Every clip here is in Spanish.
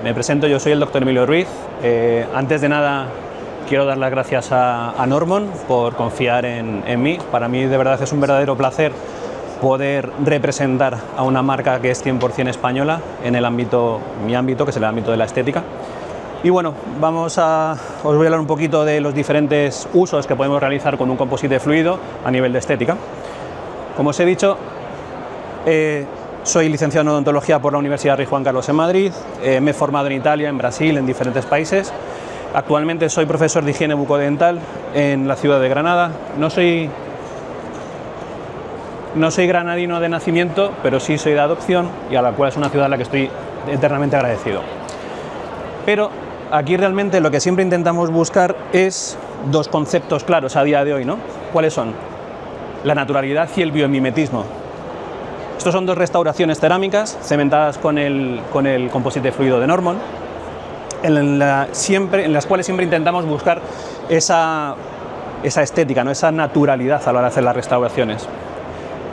me presento, yo soy el doctor Emilio Ruiz. Antes de nada, quiero dar las gracias a Normon por confiar en mí. Para mí, de verdad, es un verdadero placer poder representar a una marca que es 100% española en el ámbito, mi ámbito, que es el ámbito de la estética. Y bueno, os voy a hablar un poquito de los diferentes usos que podemos realizar con un composite fluido a nivel de estética. Como os he dicho, soy licenciado en odontología por la Universidad Rey Juan Carlos en Madrid, me he formado en Italia, en Brasil, en diferentes países. Actualmente soy profesor de higiene bucodental en la ciudad de Granada. No soy granadino de nacimiento, pero sí soy de adopción, y a la cual es una ciudad a la que estoy eternamente agradecido. Pero aquí realmente lo que siempre intentamos buscar es dos conceptos claros a día de hoy, ¿no? ¿Cuáles son? La naturalidad y el biomimetismo. Estos son dos restauraciones cerámicas cementadas con el composite fluido de Normon, en las cuales siempre intentamos buscar esa estética, ¿no? Esa naturalidad a la hora de hacer las restauraciones.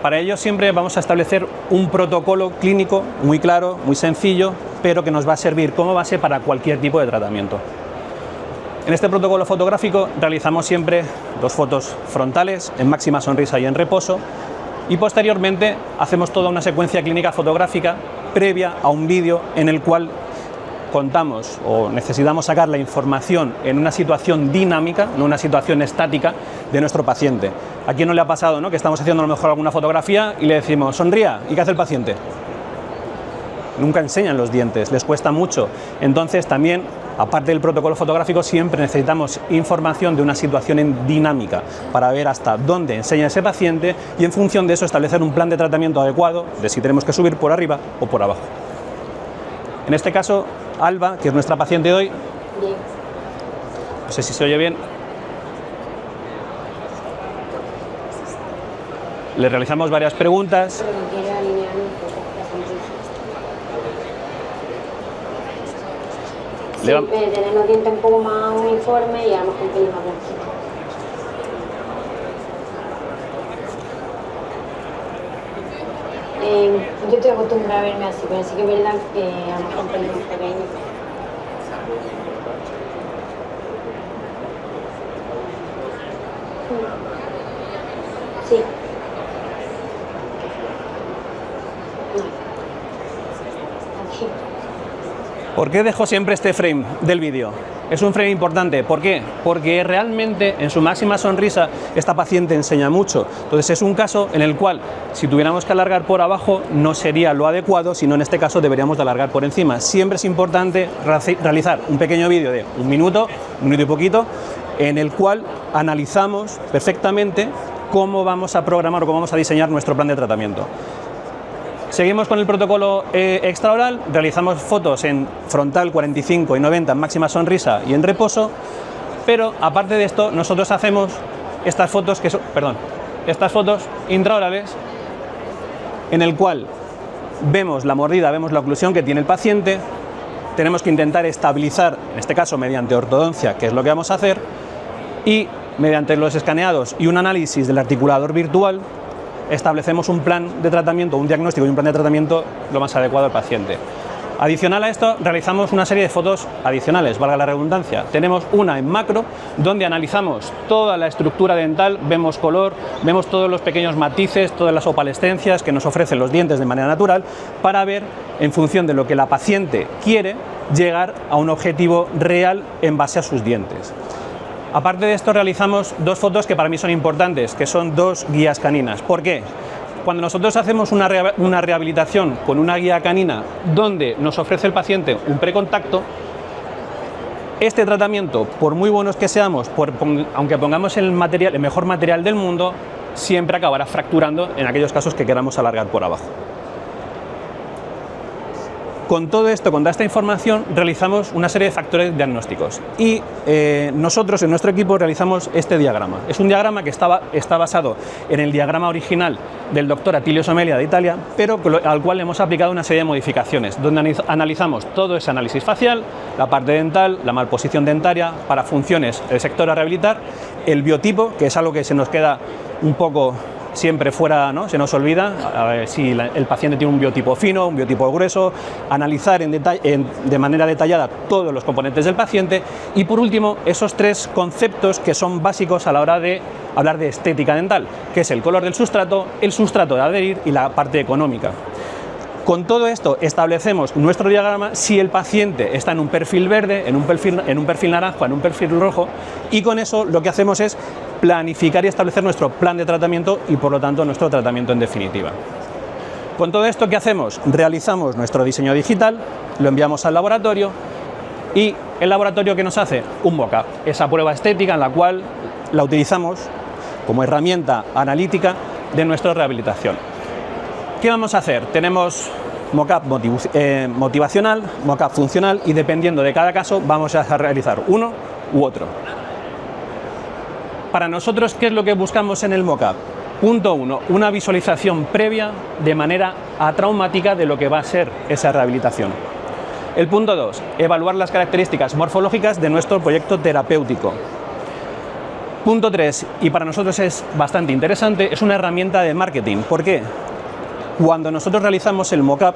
Para ello siempre vamos a establecer un protocolo clínico muy claro, muy sencillo, pero que nos va a servir como base para cualquier tipo de tratamiento. En este protocolo fotográfico realizamos siempre dos fotos frontales, en máxima sonrisa y en reposo, y posteriormente hacemos toda una secuencia clínica fotográfica previa a un vídeo en el cual contamos o necesitamos sacar la información en una situación dinámica, no una situación estática, de nuestro paciente. ¿A quién no le ha pasado, ¿no?, que estamos haciendo a lo mejor alguna fotografía y le decimos sonría? ¿Y qué hace el paciente? Nunca enseñan los dientes, les cuesta mucho. Entonces también, aparte del protocolo fotográfico, siempre necesitamos información de una situación en dinámica para ver hasta dónde enseña ese paciente y en función de eso establecer un plan de tratamiento adecuado de si tenemos que subir por arriba o por abajo. En este caso, Alba, que es nuestra paciente de hoy, bien. No sé si se oye bien. Le realizamos varias preguntas. Sí, tener los dientes un poco más uniformes y a lo mejor un pelín más blanquito. Yo estoy acostumbrada a verme así, pero sí que es verdad que a lo mejor un pelín más pequeño. Sí. Aquí. ¿Por qué dejo siempre este frame del vídeo? Es un frame importante. ¿Por qué? Porque realmente en su máxima sonrisa esta paciente enseña mucho. Entonces es un caso en el cual si tuviéramos que alargar por abajo no sería lo adecuado, sino en este caso deberíamos de alargar por encima. Siempre es importante realizar un pequeño vídeo de un minuto y poquito, en el cual analizamos perfectamente cómo vamos a programar o cómo vamos a diseñar nuestro plan de tratamiento. Seguimos con el protocolo extraoral, realizamos fotos en frontal 45 y 90 en máxima sonrisa y en reposo, pero aparte de esto nosotros hacemos estas fotos intraorales, en el cual vemos la mordida, vemos la oclusión que tiene el paciente, tenemos que intentar estabilizar, en este caso mediante ortodoncia, que es lo que vamos a hacer, y mediante los escaneados y un análisis del articulador virtual, establecemos un plan de tratamiento, un diagnóstico y un plan de tratamiento lo más adecuado al paciente. Adicional a esto, realizamos una serie de fotos adicionales, valga la redundancia. Tenemos una en macro, donde analizamos toda la estructura dental, vemos color, vemos todos los pequeños matices, todas las opalescencias que nos ofrecen los dientes de manera natural, para ver, en función de lo que la paciente quiere, llegar a un objetivo real en base a sus dientes. Aparte de esto, realizamos dos fotos que para mí son importantes, que son dos guías caninas. ¿Por qué? Cuando nosotros hacemos una rehabilitación con una guía canina donde nos ofrece el paciente un precontacto, este tratamiento, por muy buenos que seamos, aunque pongamos el mejor material del mundo, siempre acabará fracturando en aquellos casos que queramos alargar por abajo. Con todo esto, con toda esta información, realizamos una serie de factores diagnósticos y nosotros en nuestro equipo realizamos este diagrama. Es un diagrama que está basado en el diagrama original del doctor Attilio Somelia de Italia, pero al cual le hemos aplicado una serie de modificaciones, donde analizamos todo ese análisis facial, la parte dental, la malposición dentaria, para funciones del sector a rehabilitar, el biotipo, que es algo que se nos queda un poco siempre fuera, ¿no? Se nos olvida a ver si el paciente tiene un biotipo fino, un biotipo grueso, analizar de manera detallada todos los componentes del paciente y por último esos 3 conceptos que son básicos a la hora de hablar de estética dental, que es el color del sustrato, el sustrato de adherir y la parte económica. Con todo esto establecemos nuestro diagrama si el paciente está en un perfil verde, en un perfil naranja, en un perfil rojo y con eso lo que hacemos es planificar y establecer nuestro plan de tratamiento y por lo tanto nuestro tratamiento en definitiva. Con todo esto, ¿qué hacemos? Realizamos nuestro diseño digital, lo enviamos al laboratorio y el laboratorio ¿qué nos hace? Un mock-up, esa prueba estética en la cual la utilizamos como herramienta analítica de nuestra rehabilitación. ¿Qué vamos a hacer? Tenemos mock-up motivacional, mock-up funcional y dependiendo de cada caso vamos a realizar uno u otro. Para nosotros, ¿qué es lo que buscamos en el mock-up? Punto 1, una visualización previa de manera atraumática de lo que va a ser esa rehabilitación. El punto 2, evaluar las características morfológicas de nuestro proyecto terapéutico. Punto 3, y para nosotros es bastante interesante, es una herramienta de marketing. ¿Por qué? Cuando nosotros realizamos el mock-up,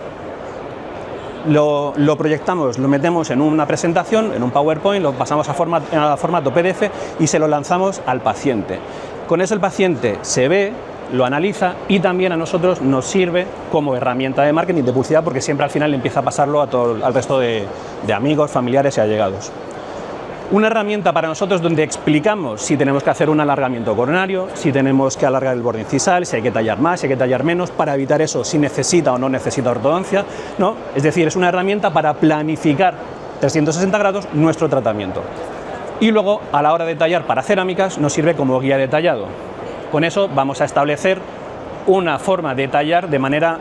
lo proyectamos, lo metemos en una presentación, en un PowerPoint, lo pasamos a formato PDF y se lo lanzamos al paciente. Con eso el paciente se ve, lo analiza y también a nosotros nos sirve como herramienta de marketing, de publicidad, porque siempre al final empieza a pasarlo al resto de amigos, familiares y allegados. Una herramienta para nosotros donde explicamos si tenemos que hacer un alargamiento coronario, si tenemos que alargar el borde incisal, si hay que tallar más, si hay que tallar menos, para evitar eso, si necesita o no necesita ortodoncia, ¿no? Es decir, es una herramienta para planificar 360 grados nuestro tratamiento. Y luego, a la hora de tallar para cerámicas, nos sirve como guía de tallado. Con eso vamos a establecer una forma de tallar de manera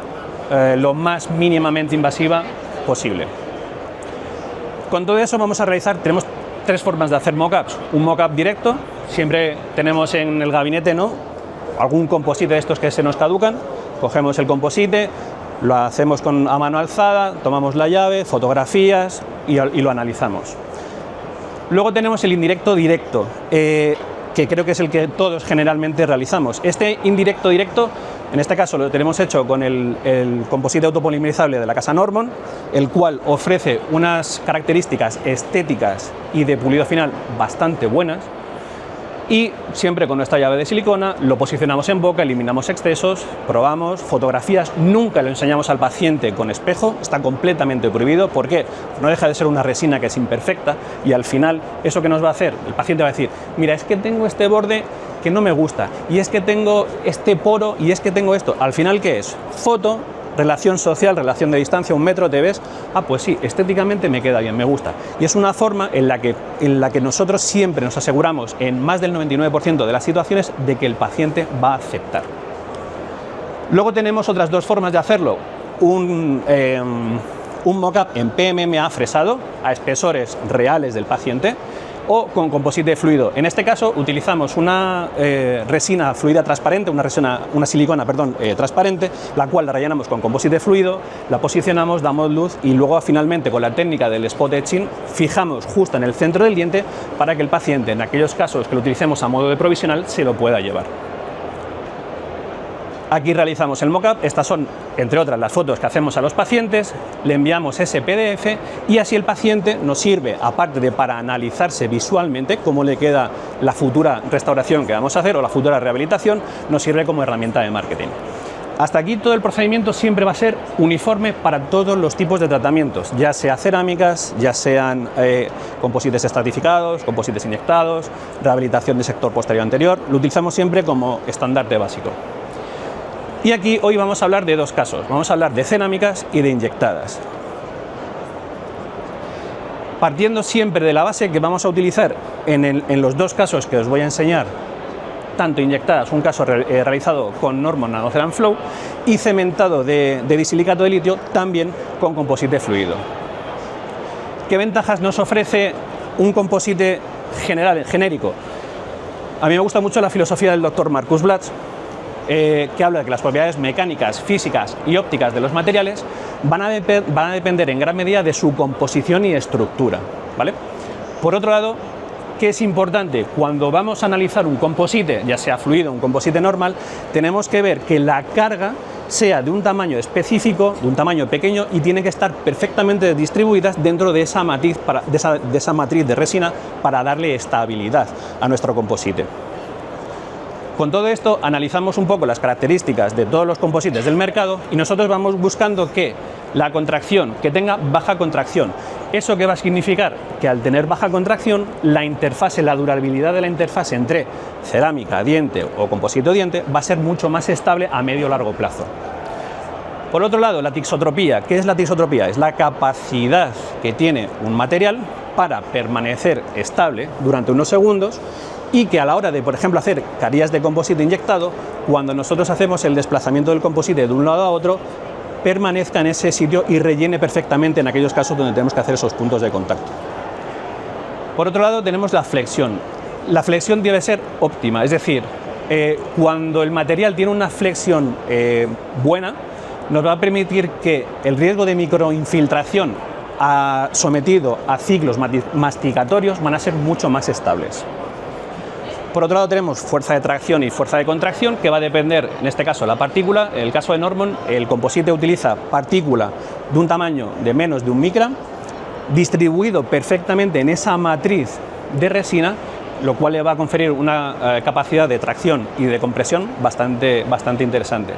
lo más mínimamente invasiva posible. Con todo eso vamos a realizar, tenemos 3 formas de hacer mock-ups. Un mock-up directo, siempre tenemos en el gabinete, ¿no?, algún composite de estos que se nos caducan, cogemos el composite, lo hacemos a mano alzada, tomamos la llave, fotografías y lo analizamos. Luego tenemos el indirecto directo, que creo que es el que todos generalmente realizamos. Este indirecto directo, en este caso lo tenemos hecho con el composite autopolimerizable de la casa Normon, el cual ofrece unas características estéticas y de pulido final bastante buenas, y siempre con nuestra llave de silicona lo posicionamos en boca, eliminamos excesos, probamos, fotografías, nunca lo enseñamos al paciente con espejo, está completamente prohibido. ¿Por qué? No deja de ser una resina que es imperfecta y al final eso que nos va a hacer, el paciente va a decir, mira, es que tengo este borde que no me gusta y es que tengo este poro y es que tengo esto. Al final, ¿qué es? Foto, relación social, relación de distancia, 1 metro, te ves, pues sí, estéticamente me queda bien, me gusta. Y es una forma en la que nosotros siempre nos aseguramos en más del 99% de las situaciones de que el paciente va a aceptar. Luego tenemos otras 2 formas de hacerlo. Un mock-up en PMMA fresado a espesores reales del paciente o con composite fluido. En este caso utilizamos una resina fluida transparente, una silicona transparente, la cual la rellenamos con composite fluido, la posicionamos, damos luz y luego finalmente con la técnica del spot etching fijamos justo en el centro del diente para que el paciente, en aquellos casos que lo utilicemos a modo de provisional, se lo pueda llevar. Aquí realizamos el mock-up, estas son, entre otras, las fotos que hacemos a los pacientes, le enviamos ese PDF y así el paciente nos sirve, aparte de para analizarse visualmente cómo le queda la futura restauración que vamos a hacer o la futura rehabilitación, nos sirve como herramienta de marketing. Hasta aquí todo el procedimiento siempre va a ser uniforme para todos los tipos de tratamientos, ya sea cerámicas, ya sean composites estratificados, composites inyectados, rehabilitación del sector posterior anterior, lo utilizamos siempre como estandarte básico. Y aquí hoy vamos a hablar de 2 casos, vamos a hablar de cerámicas y de inyectadas. Partiendo siempre de la base que vamos a utilizar en los 2 casos que os voy a enseñar, tanto inyectadas, un caso realizado con Normon NanoCeram Flow y cementado de disilicato de litio también con composite fluido. ¿Qué ventajas nos ofrece un composite genérico? A mí me gusta mucho la filosofía del doctor Marcus Blatz, que habla de que las propiedades mecánicas, físicas y ópticas de los materiales van a depender en gran medida de su composición y estructura, ¿vale? Por otro lado, ¿Qué es importante? Cuando vamos a analizar un composite, ya sea fluido o un composite normal, tenemos que ver que la carga sea de un tamaño específico, de un tamaño pequeño, y tiene que estar perfectamente distribuidas dentro de esa matriz, de esa matriz de resina para darle estabilidad a nuestro composite. Con todo esto analizamos un poco las características de todos los composites del mercado y nosotros vamos buscando que la contracción, que tenga baja contracción. ¿Eso qué va a significar? Que al tener baja contracción, la interfase, la durabilidad de la interfase entre cerámica, diente o composite o diente va a ser mucho más estable a medio o largo plazo. Por otro lado, la tixotropía. ¿Qué es la tixotropía? Es la capacidad que tiene un material para permanecer estable durante unos segundos y que a la hora de, por ejemplo, hacer carillas de composite inyectado, cuando nosotros hacemos el desplazamiento del composite de un lado a otro, permanezca en ese sitio y rellene perfectamente en aquellos casos donde tenemos que hacer esos puntos de contacto. Por otro lado, tenemos la flexión. La flexión debe ser óptima, es decir, cuando el material tiene una flexión buena, nos va a permitir que el riesgo de microinfiltración sometido a ciclos masticatorios van a ser mucho más estables. Por otro lado tenemos fuerza de tracción y fuerza de contracción, que va a depender, en este caso, la partícula. En el caso de Normon, el composite utiliza partícula de un tamaño de menos de 1 micra, distribuido perfectamente en esa matriz de resina, lo cual le va a conferir una capacidad de tracción y de compresión bastante interesantes.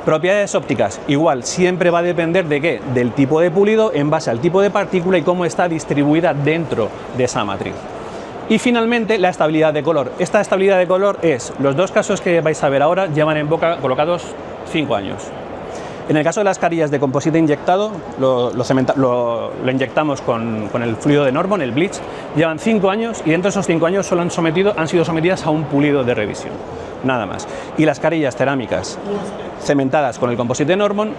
Propiedades ópticas, igual, siempre va a depender de qué, del tipo de pulido en base al tipo de partícula y cómo está distribuida dentro de esa matriz. Y finalmente, la estabilidad de color. Esta estabilidad de color es, los dos casos que vais a ver ahora llevan en boca colocados 5 años. En el caso de las carillas de composite inyectado, lo inyectamos con el fluido de Normon, el bleach, llevan 5 años y dentro de esos 5 años solo han sido sometidas a un pulido de revisión, nada más. Y las carillas cerámicas cementadas con el composite Normon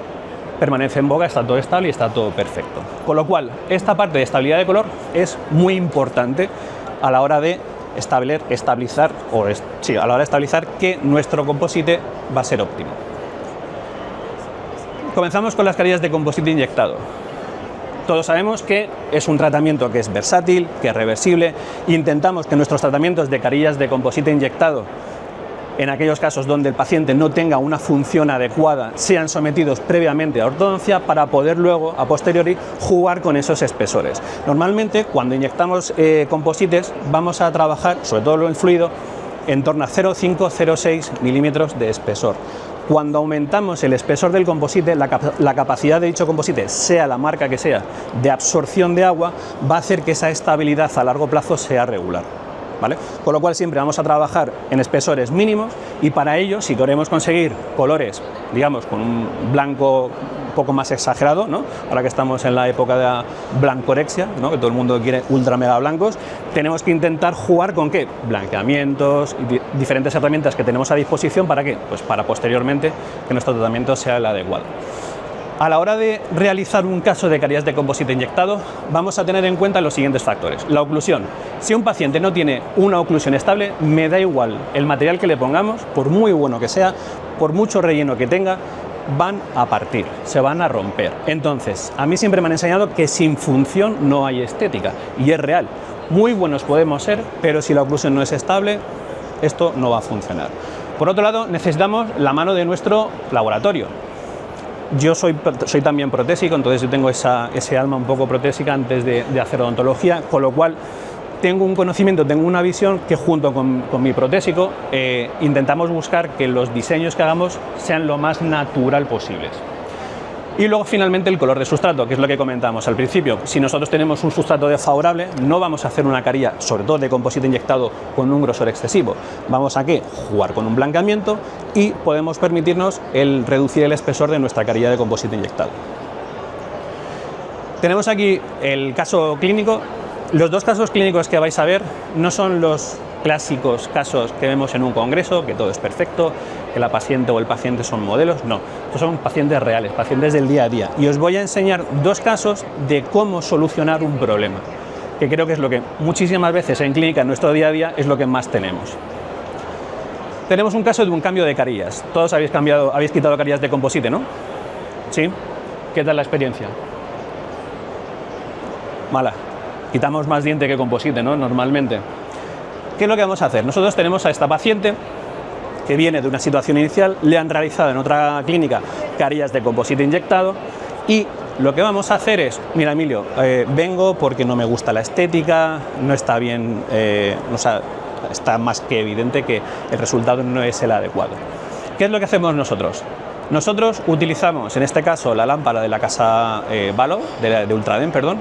permanece en boca, está todo estable y está todo perfecto. Con lo cual, esta parte de estabilidad de color es muy importante a la hora de estabilizar que nuestro composite va a ser óptimo. Comenzamos con las carillas de composite inyectado. Todos sabemos que es un tratamiento que es versátil, que es reversible. Intentamos que nuestros tratamientos de carillas de composite inyectado, en aquellos casos donde el paciente no tenga una función adecuada, sean sometidos previamente a ortodoncia para poder luego, a posteriori, jugar con esos espesores. Normalmente, cuando inyectamos composites, vamos a trabajar, sobre todo en fluido, en torno a 0,5-0,6 milímetros de espesor. Cuando aumentamos el espesor del composite, la capacidad de dicho composite, sea la marca que sea, de absorción de agua, va a hacer que esa estabilidad a largo plazo sea regular. ¿Vale? Con lo cual siempre vamos a trabajar en espesores mínimos y para ello, si queremos conseguir colores, digamos, con un blanco un poco más exagerado, ¿no? Ahora que estamos en la época de la blancorexia, ¿no? Que todo el mundo quiere ultra mega blancos, tenemos que intentar jugar con ¿qué? Blanqueamientos y diferentes herramientas que tenemos a disposición. ¿Para qué? Pues para posteriormente que nuestro tratamiento sea el adecuado. A la hora de realizar un caso de carillas de composite inyectado, vamos a tener en cuenta los siguientes factores. La oclusión. Si un paciente no tiene una oclusión estable, me da igual el material que le pongamos, por muy bueno que sea, por mucho relleno que tenga, van a partir, se van a romper. Entonces, a mí siempre me han enseñado que sin función no hay estética, y es real. Muy buenos podemos ser, pero si la oclusión no es estable, esto no va a funcionar. Por otro lado, necesitamos la mano de nuestro laboratorio. Yo soy también protésico, entonces yo tengo ese alma un poco protésica antes de hacer odontología, con lo cual tengo un conocimiento, tengo una visión que junto con mi protésico intentamos buscar que los diseños que hagamos sean lo más natural posibles. Y luego finalmente el color de sustrato, que es lo que comentábamos al principio. Si nosotros tenemos un sustrato desfavorable, no vamos a hacer una carilla, sobre todo de composite inyectado, con un grosor excesivo. Vamos a jugar con un blanqueamiento y podemos permitirnos el reducir el espesor de nuestra carilla de composite inyectado. Tenemos aquí el caso clínico. Los dos casos clínicos que vais a ver no son los clásicos casos que vemos en un congreso, que todo es perfecto, que la paciente o el paciente son modelos. No, estos son pacientes reales, pacientes del día a día. Y os voy a enseñar dos casos de cómo solucionar un problema, que creo que es lo que muchísimas veces en clínica, en nuestro día a día, es lo que más tenemos. Tenemos un caso de un cambio de carillas. Todos habéis quitado carillas de composite, ¿no? ¿Sí? ¿Qué tal la experiencia? Mala. Quitamos más diente que composite, ¿no? Normalmente. ¿Qué es lo que vamos a hacer? Nosotros tenemos a esta paciente que viene de una situación inicial, le han realizado en otra clínica carillas de composite inyectado y lo que vamos a hacer es, mira Emilio, vengo porque no me gusta la estética, no está bien, o sea, está más que evidente que el resultado no es el adecuado. ¿Qué es lo que hacemos nosotros? Nosotros utilizamos, en este caso, la lámpara de la casa Valo, de Ultraden, perdón,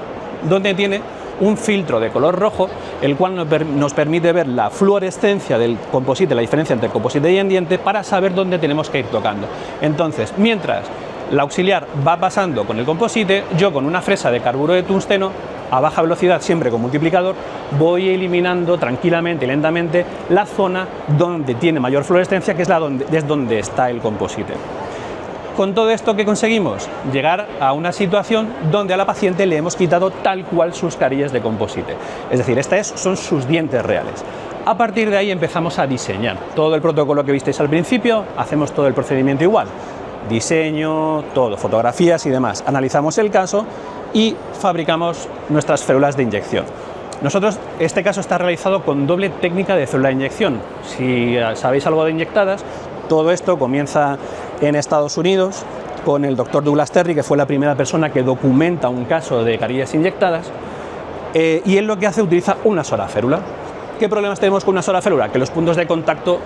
donde tiene un filtro de color rojo, el cual nos permite ver la fluorescencia del composite, la diferencia entre composite y diente, para saber dónde tenemos que ir tocando. Entonces, mientras la auxiliar va pasando con el composite, yo con una fresa de carburo de tungsteno, a baja velocidad, siempre con multiplicador, voy eliminando tranquilamente y lentamente la zona donde tiene mayor fluorescencia, que es donde está el composite. Con todo esto, ¿qué conseguimos? Llegar a una situación donde a la paciente le hemos quitado tal cual sus carillas de composite. Es decir, son sus dientes reales. A partir de ahí empezamos a diseñar. Todo el protocolo que visteis al principio, hacemos todo el procedimiento igual. Diseño, todo, fotografías y demás. Analizamos el caso y fabricamos nuestras férulas de inyección. Nosotros, este caso está realizado con doble técnica de férula de inyección. Si sabéis algo de inyectadas, todo esto comienza en Estados Unidos con el doctor Douglas Terry, que fue la primera persona que documenta un caso de carillas inyectadas, y él lo que hace, utiliza una sola férula. ¿Qué problemas tenemos con una sola férula? Que los puntos de contacto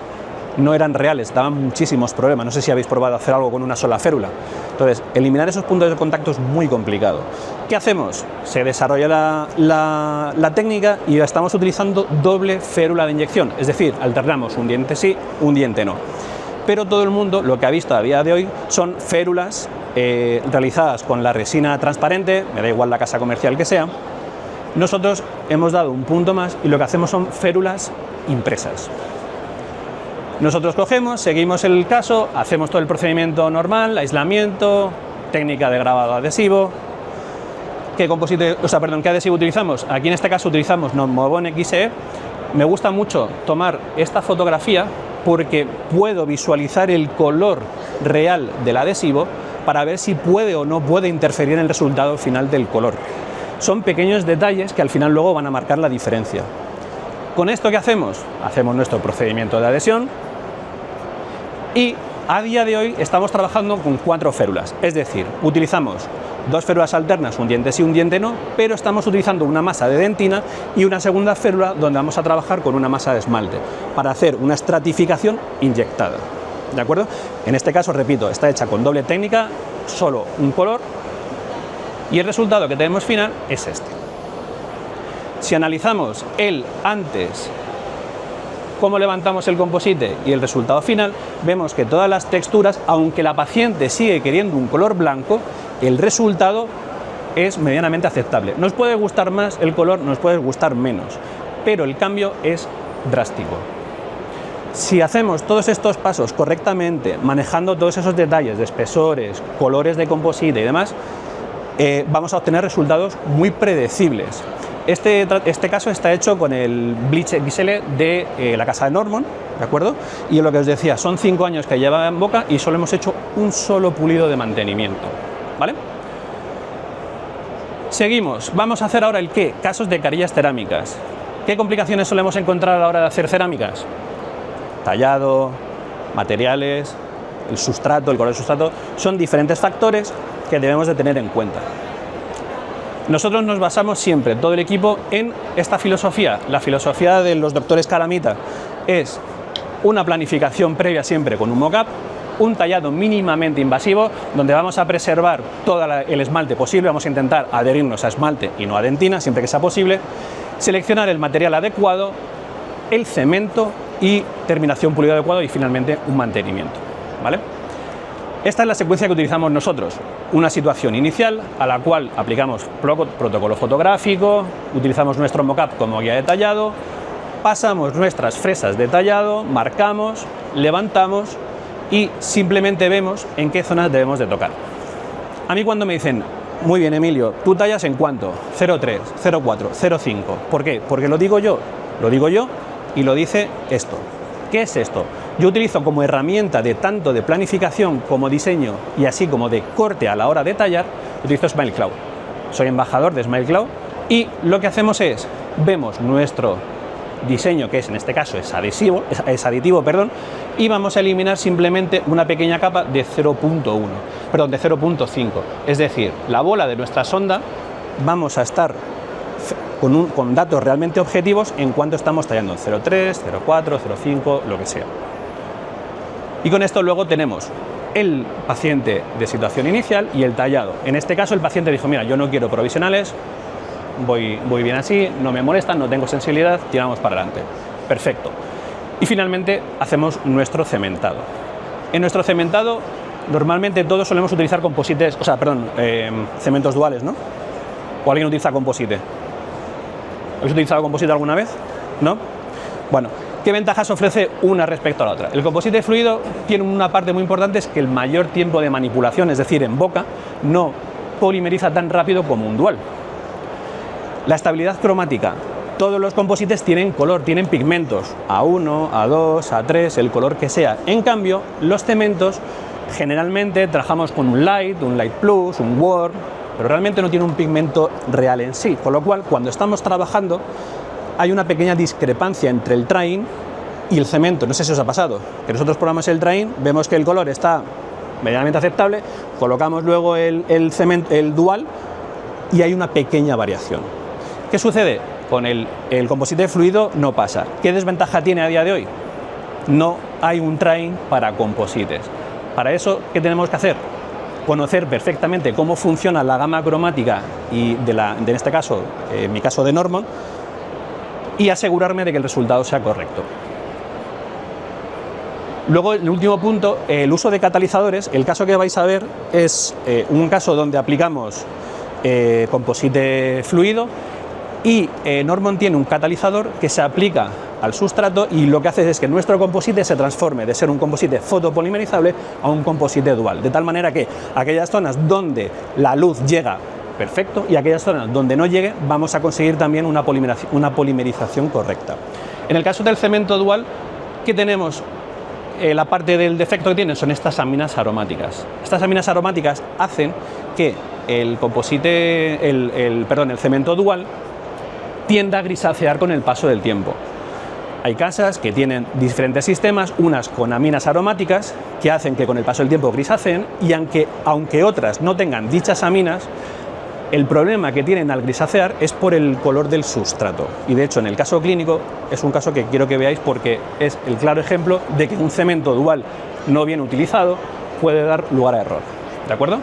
no eran reales, daban muchísimos problemas. No sé si habéis probado hacer algo con una sola férula. Entonces, eliminar esos puntos de contacto es muy complicado. ¿Qué hacemos? Se desarrolla la técnica y estamos utilizando doble férula de inyección, es decir, alternamos un diente sí, un diente no. Pero todo el mundo lo que ha visto a día de hoy son férulas realizadas con la resina transparente, me da igual la casa comercial que sea. Nosotros hemos dado un punto más y lo que hacemos son férulas impresas. Nosotros cogemos, seguimos el caso, hacemos todo el procedimiento normal, aislamiento, técnica de grabado adhesivo. ¿Qué adhesivo utilizamos? Aquí en este caso utilizamos Normovon XE. Me gusta mucho tomar esta fotografía porque puedo visualizar el color real del adhesivo para ver si puede o no puede interferir en el resultado final del color. Son pequeños detalles que al final luego van a marcar la diferencia. ¿Con esto qué hacemos? Hacemos nuestro procedimiento de adhesión y a día de hoy estamos trabajando con 4 férulas, es decir, utilizamos 2 férulas alternas, un diente sí, un diente no, pero estamos utilizando una masa de dentina y una segunda férula donde vamos a trabajar con una masa de esmalte para hacer una estratificación inyectada. ¿De acuerdo? En este caso, repito, está hecha con doble técnica, solo un color, y el resultado que tenemos final es este. Si analizamos el antes, cómo levantamos el composite y el resultado final, vemos que todas las texturas, aunque la paciente sigue queriendo un color blanco, el resultado es medianamente aceptable. Nos puede gustar más el color, nos puede gustar menos, pero el cambio es drástico. Si hacemos todos estos pasos correctamente, manejando todos esos detalles de espesores, colores de composite y demás, vamos a obtener resultados muy predecibles. Este caso está hecho con el Bleach XL de la casa de Norman, ¿de acuerdo? Y lo que os decía, son 5 años que lleva en boca y solo hemos hecho un solo pulido de mantenimiento, ¿vale? Seguimos, vamos a hacer ahora el qué, casos de carillas cerámicas. ¿Qué complicaciones solemos encontrar a la hora de hacer cerámicas? Tallado, materiales, el sustrato, el color del sustrato, son diferentes factores que debemos de tener en cuenta. Nosotros nos basamos siempre, todo el equipo, en esta filosofía. La filosofía de los doctores Calamita es una planificación previa siempre con un mock-up, un tallado mínimamente invasivo, donde vamos a preservar todo el esmalte posible, vamos a intentar adherirnos a esmalte y no a dentina, siempre que sea posible, seleccionar el material adecuado, el cemento y terminación pulido adecuado y finalmente un mantenimiento, ¿vale? Esta es la secuencia que utilizamos nosotros, una situación inicial a la cual aplicamos protocolo fotográfico, utilizamos nuestro mock-up como guía de tallado, pasamos nuestras fresas de tallado, marcamos, levantamos y simplemente vemos en qué zonas debemos de tocar. A mí cuando me dicen, muy bien Emilio, ¿tú tallas en cuánto? 0,3, 0,4, 0,5. ¿Por qué? Porque lo digo yo y lo dice esto. ¿Qué es esto? Yo utilizo como herramienta de tanto de planificación como diseño y así como de corte a la hora de tallar, utilizo SmileCloud. Soy embajador de SmileCloud y lo que hacemos es, vemos nuestro diseño, que es en este caso es aditivo, perdón, y vamos a eliminar simplemente una pequeña capa de 0.5. Es decir, la bola de nuestra sonda vamos a estar con datos realmente objetivos en cuanto estamos tallando en 0.3, 0.4, 0.5, lo que sea. Y con esto luego tenemos el paciente de situación inicial y el tallado. En este caso el paciente dijo, mira, yo no quiero provisionales, voy bien así, no me molestan, no tengo sensibilidad, tiramos para adelante. Perfecto. Y finalmente hacemos nuestro cementado. En nuestro cementado normalmente todos solemos utilizar composites, cementos duales, ¿no? ¿O alguien utiliza composite? ¿Habéis utilizado composite alguna vez? ¿No? Bueno, ¿qué ventajas ofrece una respecto a la otra? El composite fluido tiene una parte muy importante, es que el mayor tiempo de manipulación, es decir, en boca, no polimeriza tan rápido como un dual. La estabilidad cromática. Todos los composites tienen color, tienen pigmentos, A1, A2, A3, el color que sea. En cambio, los cementos generalmente trabajamos con un light plus, un warm, pero realmente no tiene un pigmento real en sí, con lo cual cuando estamos trabajando hay una pequeña discrepancia entre el trying y el cemento. No sé si os ha pasado, que nosotros probamos el trying, vemos que el color está medianamente aceptable, colocamos luego el dual y hay una pequeña variación. ¿Qué sucede? Con el composite fluido no pasa. ¿Qué desventaja tiene a día de hoy? No hay un trying para composites. Para eso, ¿qué tenemos que hacer? Conocer perfectamente cómo funciona la gama cromática y en este caso, en mi caso de Normon, y asegurarme de que el resultado sea correcto. Luego, el último punto, el uso de catalizadores. El caso que vais a ver es un caso donde aplicamos composite fluido y Normon tiene un catalizador que se aplica al sustrato y lo que hace es que nuestro composite se transforme de ser un composite fotopolimerizable a un composite dual, de tal manera que aquellas zonas donde la luz llega perfecto y aquellas zonas donde no llegue vamos a conseguir también una polimerización correcta. En el caso del cemento dual, ¿qué tenemos? La parte del defecto que tienen son estas aminas aromáticas. Estas aminas aromáticas hacen que el cemento dual tienda a grisácear con el paso del tiempo. Hay casas que tienen diferentes sistemas, unas con aminas aromáticas que hacen que con el paso del tiempo grisáceen y aunque otras no tengan dichas aminas, el problema que tienen al grisácear es por el color del sustrato. Y de hecho en el caso clínico es un caso que quiero que veáis porque es el claro ejemplo de que un cemento dual no bien utilizado puede dar lugar a error. ¿De acuerdo?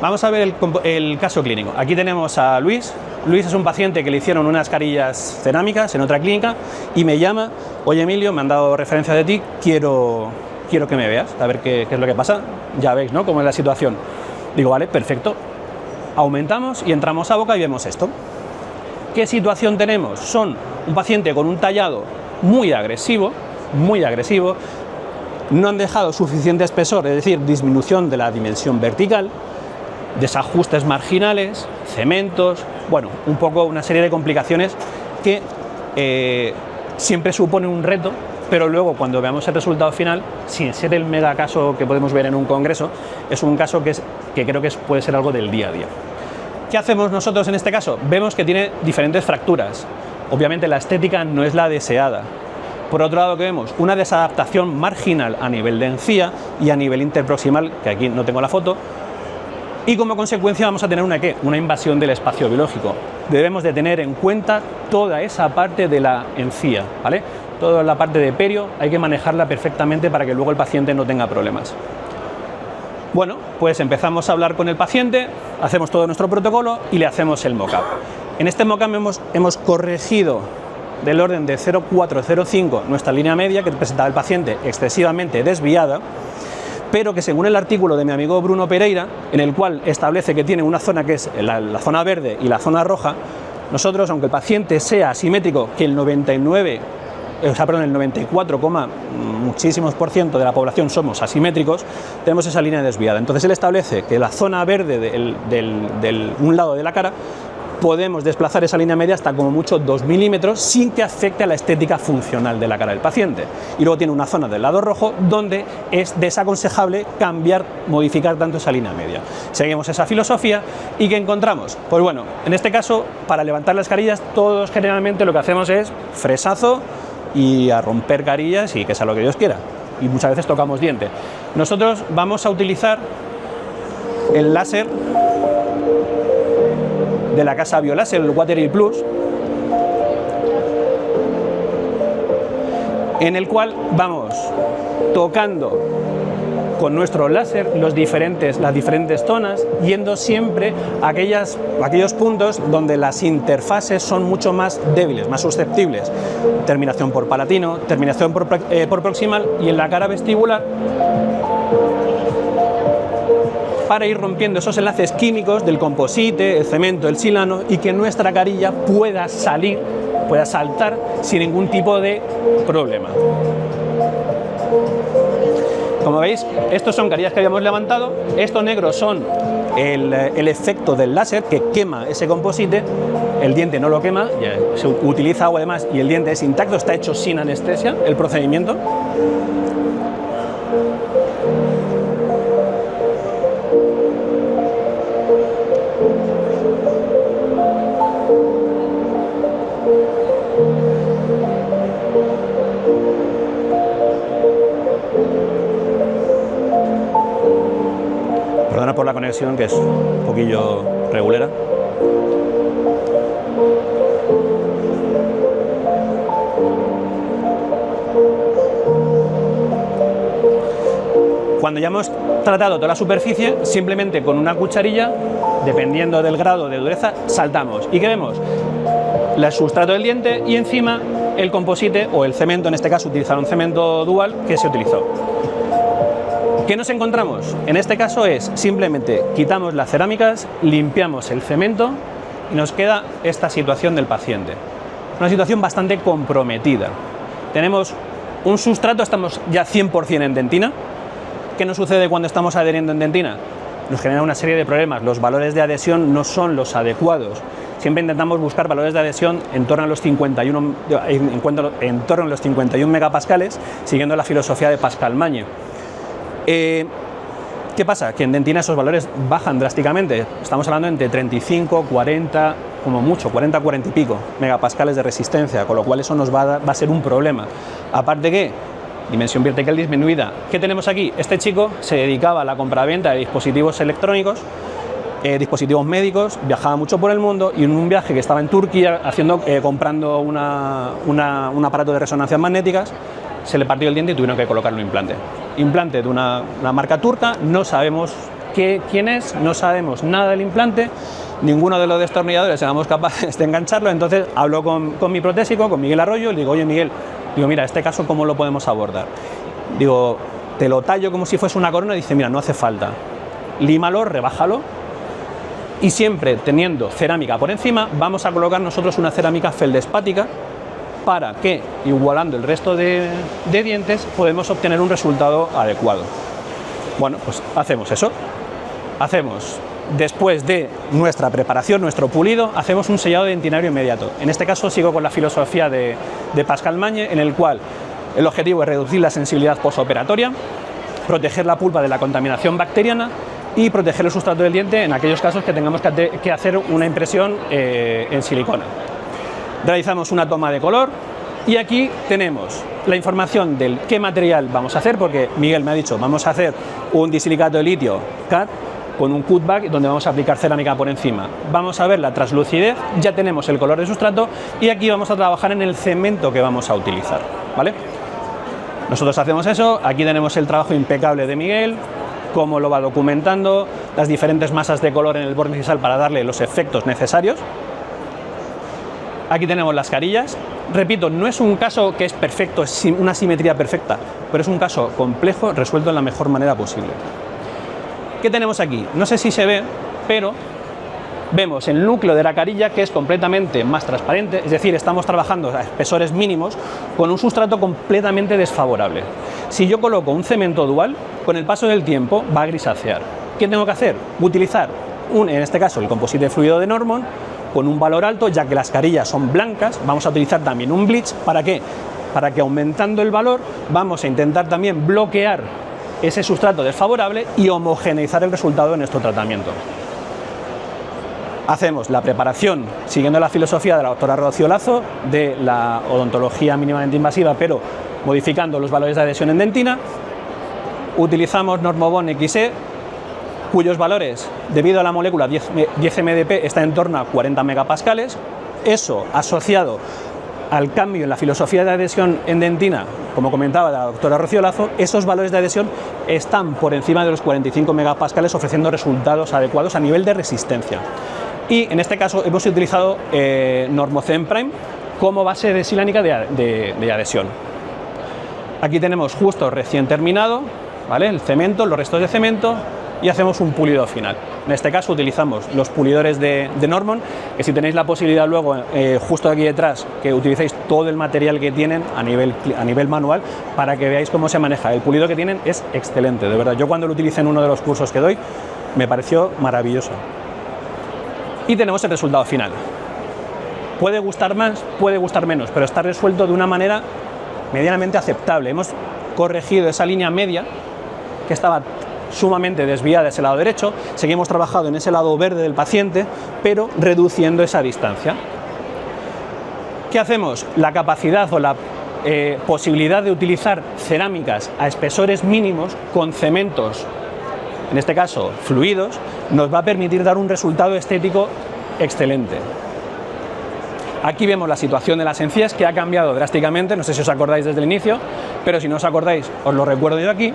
Vamos a ver el caso clínico. Aquí tenemos a Luis. Luis es un paciente que le hicieron unas carillas cerámicas en otra clínica y me llama, oye Emilio, me han dado referencia de ti, quiero que me veas, a ver qué es lo que pasa. Ya veis, ¿no?, cómo es la situación. Digo, vale, perfecto. Aumentamos y entramos a boca y vemos esto. ¿Qué situación tenemos? Son un paciente con un tallado muy agresivo, no han dejado suficiente espesor, es decir, disminución de la dimensión vertical, desajustes marginales, cementos, bueno, un poco una serie de complicaciones que siempre suponen un reto, pero luego cuando veamos el resultado final, sin ser el mega caso que podemos ver en un congreso, es un caso que creo que puede ser algo del día a día. ¿Qué hacemos nosotros en este caso? Vemos que tiene diferentes fracturas. Obviamente la estética no es la deseada. Por otro lado, ¿qué vemos? Una desadaptación marginal a nivel de encía y a nivel interproximal, que aquí no tengo la foto, y como consecuencia vamos a tener una invasión del espacio biológico. Debemos de tener en cuenta toda esa parte de la encía, ¿vale? Toda la parte de perio hay que manejarla perfectamente para que luego el paciente no tenga problemas. Bueno, pues empezamos a hablar con el paciente, hacemos todo nuestro protocolo y le hacemos el mock-up. En este mock-up hemos corregido del orden de 0,4, 0,5 nuestra línea media que presentaba el paciente excesivamente desviada, pero que según el artículo de mi amigo Bruno Pereira, en el cual establece que tiene una zona que es la zona verde y la zona roja, nosotros, aunque el paciente sea asimétrico, que el 94, muchísimos % de la población somos asimétricos, tenemos esa línea desviada. Entonces él establece que la zona verde de un lado de la cara podemos desplazar esa línea media hasta como mucho 2 milímetros sin que afecte a la estética funcional de la cara del paciente. Y luego tiene una zona del lado rojo donde es desaconsejable cambiar, modificar tanto esa línea media. Seguimos esa filosofía y ¿qué encontramos? Pues bueno, en este caso, para levantar las carillas, todos generalmente lo que hacemos es fresazo y a romper carillas y que sea lo que Dios quiera. Y muchas veces tocamos diente. Nosotros vamos a utilizar el láser de la casa Biolaser, el Water Plus, en el cual vamos tocando con nuestro láser las diferentes zonas, yendo siempre a aquellos puntos donde las interfaces son mucho más débiles, más susceptibles. Terminación por palatino, terminación por proximal y en la cara vestibular, para ir rompiendo esos enlaces químicos del composite, el cemento, el silano y que nuestra carilla pueda salir, pueda saltar sin ningún tipo de problema. Como veis, estos son carillas que habíamos levantado, estos negros son el efecto del láser que quema ese composite, el diente no lo quema, se utiliza agua además y el diente es intacto, está hecho sin anestesia el procedimiento. Perdona por la conexión, que es un poquillo regulera. Cuando ya hemos tratado toda la superficie, simplemente con una cucharilla, dependiendo del grado de dureza, saltamos. ¿Y qué vemos? El sustrato del diente y encima el composite o el cemento, en este caso utilizaron cemento dual que se utilizó. ¿Qué nos encontramos? En este caso es simplemente quitamos las cerámicas, limpiamos el cemento y nos queda esta situación del paciente. Una situación bastante comprometida. Tenemos un sustrato, estamos ya 100% en dentina. ¿Qué nos sucede cuando estamos adheriendo en dentina? Nos genera una serie de problemas. Los valores de adhesión no son los adecuados. Siempre intentamos buscar valores de adhesión en torno a los 51, megapascales, siguiendo la filosofía de Pascal-Magne. ¿Qué pasa? Que en dentina esos valores bajan drásticamente. Estamos hablando entre 35, 40, como mucho, 40 y pico megapascales de resistencia, con lo cual eso nos va a ser un problema. Aparte que dimensión vertical disminuida. ¿Qué tenemos aquí? Este chico se dedicaba a la compraventa de dispositivos electrónicos, dispositivos médicos, viajaba mucho por el mundo y en un viaje que estaba en Turquía comprando un aparato de resonancias magnéticas, se le partió el diente y tuvieron que colocarle un implante. Implante de una marca turca, no sabemos quién es, no sabemos nada del implante, ninguno de los destornilladores éramos capaces de engancharlo, entonces hablo con mi protésico, con Miguel Arroyo, y le digo, oye Miguel, mira, este caso ¿cómo lo podemos abordar? Digo, te lo tallo como si fuese una corona, y dice, mira, no hace falta, límalo, rebájalo, y siempre teniendo cerámica por encima, vamos a colocar nosotros una cerámica feldespática, para que, igualando el resto de dientes, podemos obtener un resultado adecuado. Bueno, pues hacemos eso. Después de nuestra preparación, nuestro pulido, hacemos un sellado dentinario inmediato. En este caso sigo con la filosofía de Pascal-Magne, en el cual el objetivo es reducir la sensibilidad postoperatoria, proteger la pulpa de la contaminación bacteriana y proteger el sustrato del diente en aquellos casos que tengamos que hacer una impresión en silicona. Realizamos una toma de color y aquí tenemos la información del qué material vamos a hacer, porque Miguel me ha dicho, vamos a hacer un disilicato de litio CAD con un cutback donde vamos a aplicar cerámica por encima. Vamos a ver la translucidez, ya tenemos el color del sustrato y aquí vamos a trabajar en el cemento que vamos a utilizar, ¿vale? Nosotros hacemos eso, aquí tenemos el trabajo impecable de Miguel, cómo lo va documentando, las diferentes masas de color en el borde incisal para darle los efectos necesarios. Aquí tenemos las carillas. Repito, no es un caso que es perfecto, es una simetría perfecta, pero es un caso complejo resuelto de la mejor manera posible. ¿Qué tenemos aquí? No sé si se ve, pero vemos el núcleo de la carilla, que es completamente más transparente, es decir, estamos trabajando a espesores mínimos con un sustrato completamente desfavorable. Si yo coloco un cemento dual, con el paso del tiempo va a grisácear. ¿Qué tengo que hacer? Utilizar en este caso el composite fluido de Normon, con un valor alto, ya que las carillas son blancas. Vamos a utilizar también un bleach. ¿Para qué? Para que aumentando el valor vamos a intentar también bloquear ese sustrato desfavorable y homogeneizar el resultado de nuestro tratamiento. Hacemos la preparación siguiendo la filosofía de la doctora Rocío Lazo de la odontología mínimamente invasiva, pero modificando los valores de adhesión en dentina. Utilizamos Normobond XE, cuyos valores, debido a la molécula 10 MDP, está en torno a 40 megapascales. Eso asociado al cambio en la filosofía de adhesión en dentina, como comentaba la doctora Rocío Lazo, esos valores de adhesión están por encima de los 45 megapascales, ofreciendo resultados adecuados a nivel de resistencia. Y en este caso hemos utilizado Normocen Prime como base de silánica de adhesión. Aquí tenemos justo recién terminado, ¿vale?, el cemento, los restos de cemento, y hacemos un pulido final. En este caso utilizamos los pulidores de Normon, que si tenéis la posibilidad luego, justo aquí detrás, que utilicéis todo el material que tienen a nivel manual, para que veáis cómo se maneja. El pulido que tienen es excelente, de verdad. Yo cuando lo utilicé en uno de los cursos que doy, me pareció maravilloso. Y tenemos el resultado final. Puede gustar más, puede gustar menos, pero está resuelto de una manera medianamente aceptable. Hemos corregido esa línea media que estaba sumamente desviada hacia el lado derecho, seguimos trabajando en ese lado verde del paciente, pero reduciendo esa distancia. ¿Qué hacemos? La capacidad o la posibilidad de utilizar cerámicas a espesores mínimos con cementos, en este caso fluidos, nos va a permitir dar un resultado estético excelente. Aquí vemos la situación de las encías, que ha cambiado drásticamente, no sé si os acordáis desde el inicio, pero si no os acordáis os lo recuerdo yo aquí.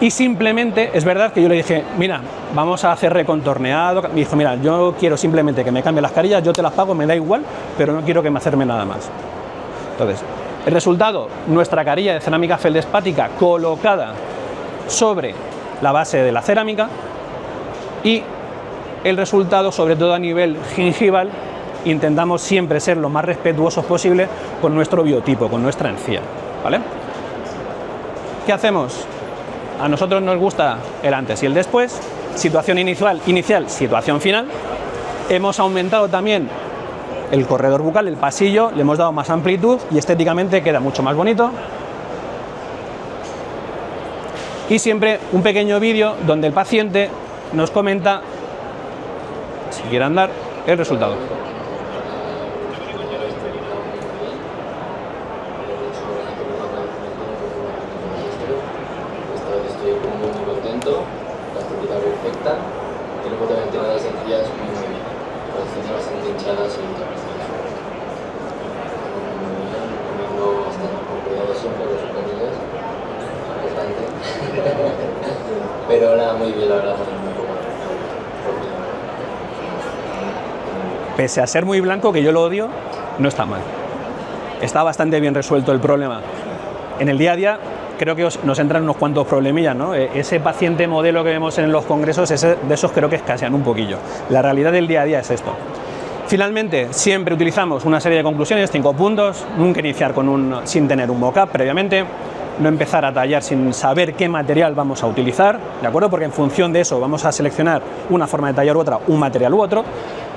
Y simplemente, es verdad que yo le dije, mira, vamos a hacer recontorneado. Me dijo, mira, yo quiero simplemente que me cambie las carillas, yo te las pago, me da igual, pero no quiero que me hacerme nada más. Entonces, el resultado, nuestra carilla de cerámica feldespática colocada sobre la base de la cerámica, y el resultado, sobre todo a nivel gingival, intentamos siempre ser lo más respetuosos posible con nuestro biotipo, con nuestra encía, ¿vale? ¿Qué hacemos? A nosotros nos gusta el antes y el después, situación inicial, situación final. Hemos aumentado también el corredor bucal, el pasillo, le hemos dado más amplitud y estéticamente queda mucho más bonito. Y siempre un pequeño vídeo donde el paciente nos comenta, si quiere andar, el resultado. Perfecta, y luego también tengo las encías muy bien, las tenía bastante hinchadas y comiendo bastante con cuidado siempre con sus carillas, bastante, pero nada, muy bien, la verdad, muy poco. Pese a ser muy blanco, que yo lo odio, no está mal. Está bastante bien resuelto el problema. En el día a día creo que nos entran unos cuantos problemillas, ¿no? Ese paciente modelo que vemos en los congresos, de esos creo que escasean un poquillo. La realidad del día a día es esto. Finalmente, siempre utilizamos una serie de conclusiones, 5 puntos, nunca iniciar sin tener un mock-up previamente, no empezar a tallar sin saber qué material vamos a utilizar, ¿de acuerdo? Porque en función de eso vamos a seleccionar una forma de tallar u otra, un material u otro.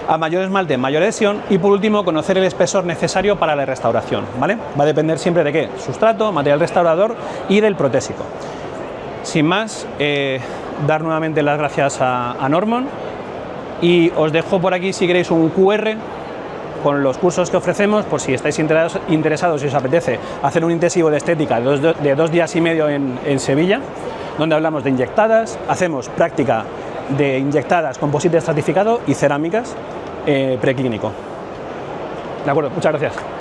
A mayor esmalte, mayor adhesión, y por último, conocer el espesor necesario para la restauración, ¿vale? Va a depender siempre de qué: sustrato, material restaurador y del protésico. Sin más, dar nuevamente las gracias a Normon, y os dejo por aquí, si queréis, un QR con los cursos que ofrecemos, por si estáis interesados y os apetece hacer un intensivo de estética de 2 días y medio en Sevilla, donde hablamos de inyectadas, hacemos práctica de inyectadas, composite estratificado y cerámicas preclínico. De acuerdo, muchas gracias.